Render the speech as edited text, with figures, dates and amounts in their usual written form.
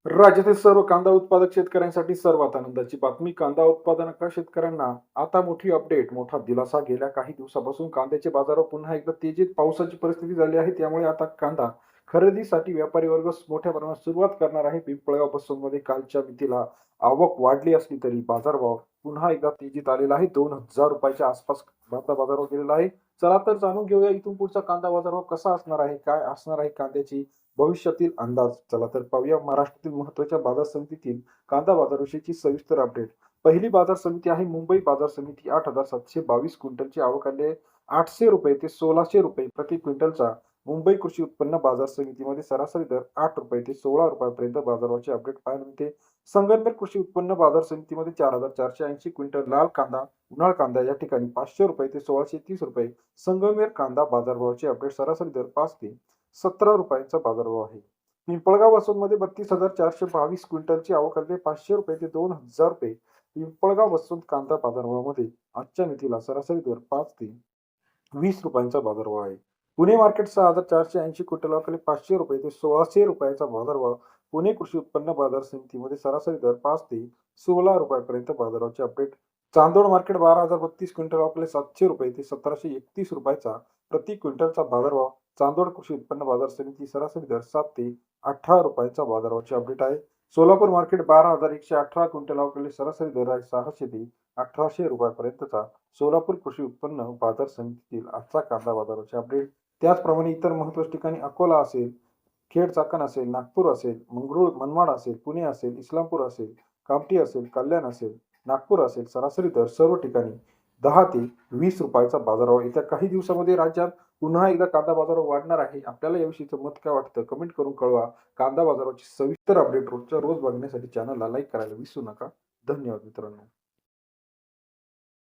राज्यातील सर्व कांदा उत्पादक शेतकऱ्यांसाठी सर्वात आनंदाची बातमी. कांदा उत्पादक शेतकऱ्यांना आता मोठी अपडेट, मोठा दिलासा. गेल्या काही दिवसापासून कांद्याचे बाजार पुन्हा एकदा तेजीत. पावसाची परिस्थिती झाली आहे, त्यामुळे आता कांदा खरेदीसाठी व्यापारी वर्ग मोठ्या प्रमाणात सुरुवात करणार आहे. पिंपळगाव बसवमध्ये कालच्या मितीला आवक वाढली असली तरी बाजारभाव पुन्हा एकदा तेजीत आलेला आहे. 2,000 रुपयाच्या आसपास कांदा बाजारभाव गेलेला आहे. चला तर जाणून घेऊया इथून पुढचा कांदा बाजारभाव कसा असणार आहे, काय असणार आहे कांद्याची भविष्यातील अंदाज. चला तर पाहूया महाराष्ट्रातील महत्त्वाच्या बाजार समितीतील कांदा बाजाराविषयीची सविस्तर अपडेट. पहिली बाजार समिती आहे मुंबई बाजार समिती. 8,722 क्विंटलची आवक आली आहे. 800 रुपये ते 1,600 रुपये प्रति क्विंटलचा. मुंबई कृषी उत्पन्न बाजार समितीमध्ये सरासरी दर 8 रुपये ते 16 रुपयापर्यंत बाजाराचे अपडेट पाहायला मिळते. संगमनेर कृषी उत्पन्न बाजार समितीमध्ये 4,480 क्विंटल लाल कांदा, उन्हाळ कांदा या ठिकाणी 500 रुपये ते 1,630 रुपये. संगमनेर कांदा बाजारभावाचे अपडेट सरासरी दर 5 ते 17 रुपयांचा बाजारभाव आहे. पिंपळगाव वसंतमध्ये 32,422 क्विंटलची आवक आली. 500 रुपये ते 2,000 रुपये. पिंपळगाव वसंत कांदा बाजारभावामध्ये आजच्या मितीला सरासरी दर 5 ते 20 रुपयांचा बाजारभाव आहे. पुणे मार्केट 6,480 क्विंटल आवक 500 रुपये ते 1,600 रुपयाचा बाजारभाव. पुणे कृषी उत्पन्न बाजार समितीमध्ये सरासरी दर 5 ते 16 रुपयापर्यंत बाजाराचे अपडेट. चांदोड मार्केट 12,032 क्विंटल आवक 700 रुपये ते 1,731 रुपयाचा प्रति क्विंटलचा बाजारभाव. चांदोड कृषी उत्पन्न बाजार समिती सरासरी दर 7 ते 18 रुपयांचा बाजारभावाचे अपडेट आहे. सोलापूर मार्केट 12,118 क्विंटल आवक सरासरी दर आहे 600 ते 1,800 रुपयापर्यंतचा. सोलापूर कृषी उत्पन्न बाजार समितीतील आजचा कांदा बाजाराचे अपडेट. त्याचप्रमाणे इतर महत्त्वाच्या ठिकाणी अकोला असेल, खेड चाकण असेल, नागपूर असेल, मंगरुळ मनमाड असेल, पुणे असेल, इस्लामपूर असेल, कामठी असेल, कल्याण असेल, नागपूर असेल, सरासरी दर सर्व ठिकाणी 10 ते 20 रुपयाचा बाजारभाव. येत्या काही दिवसामध्ये राज्यात पुन्हा एकदा कांदा बाजार वाढणार आहे. आपल्याला याविषयीचं मत काय वाटतं कमेंट करून कळवा. कांदा बाजाराची सविस्तर अपडेट रोजच्या रोज बघण्यासाठी चॅनलला लाईक करायला विसरू नका. धन्यवाद मित्रांनो.